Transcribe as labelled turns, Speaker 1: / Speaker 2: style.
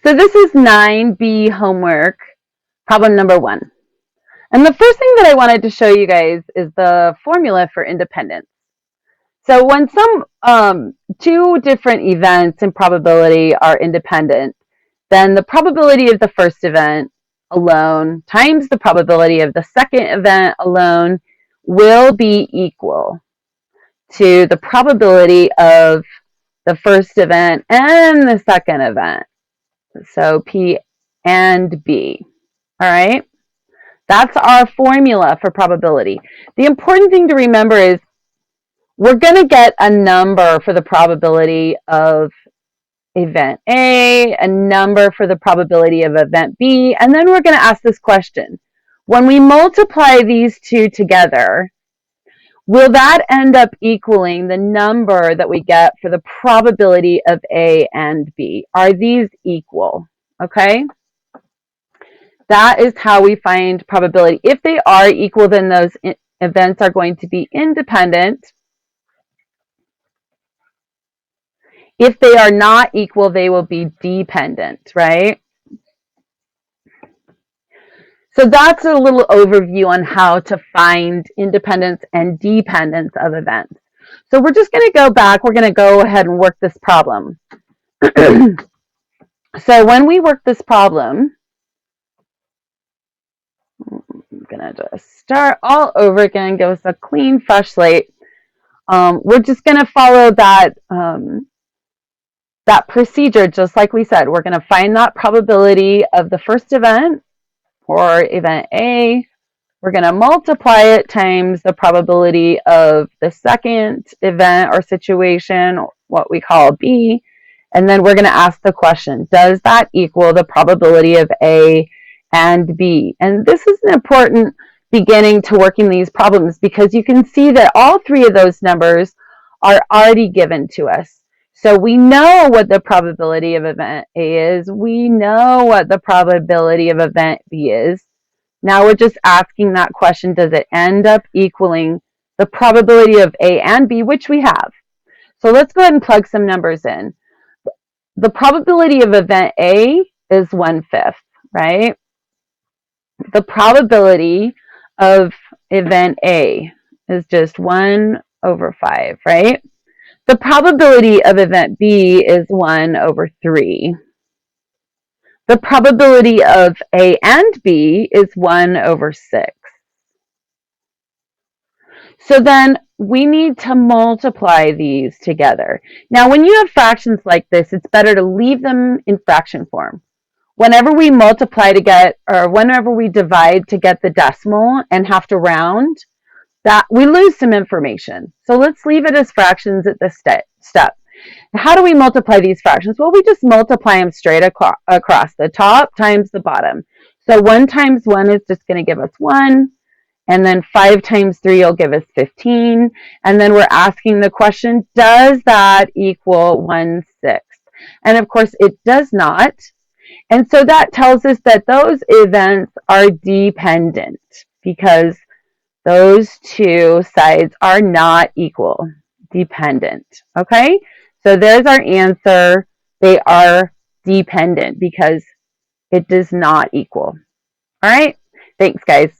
Speaker 1: So this is 9B homework, problem number 1. And the first thing that I wanted to show you guys is the formula for independence. So when two different events in probability are independent, then the probability of the first event alone times the probability of the second event alone will be equal to the probability of the first event and the second event. So P and B. All right. That's our formula for probability. The important thing to remember is we're going to get a number for the probability of event A, a number for the probability of event B, and then we're going to ask this question. When we multiply these two together, will that end up equaling the number that we get for the probability of A and B? Are these equal? Okay. That is how we find probability. If they are equal, then those events are going to be independent. If they are not equal, they will be dependent, right? So that's a little overview on how to find independence and dependence of events. So we're just going to go back. We're going to go ahead and work this problem. So when we work this problem, I'm going to just start all over again, give us a clean, fresh slate. We're just going to follow that that procedure, just like we said. We're going to find that probability of the first event, or event A. We're going to multiply it times the probability of the second event or situation, what we call B. And then we're going to ask the question, does that equal the probability of A and B? And this is an important beginning to working these problems because you can see that all three of those numbers are already given to us. So we know what the probability of event A is. We know what the probability of event B is. Now we're just asking that question, does it end up equaling the probability of A and B, which we have. So let's go ahead and plug some numbers in. The probability of event A is 1/5, right? The probability of event A is just 1/5, right? The probability of event B is 1/3. The probability of A and B is 1/6. So then we need to multiply these together. Now, when you have fractions like this, it's better to leave them in fraction form. Whenever we multiply to get, or whenever we divide to get the decimal and have to round, that we lose some information. So let's leave it as fractions at this step. How do we multiply these fractions? Well, we just multiply them straight across the top times the bottom. So 1 times 1 is just going to give us 1. And then 5 times 3 will give us 15. And then we're asking the question, does that equal 1/6? And of course, it does not. And so that tells us that those events are dependent because those two sides are not equal, dependent. Okay? So there's our answer. They are dependent because it does not equal. All right? Thanks, guys.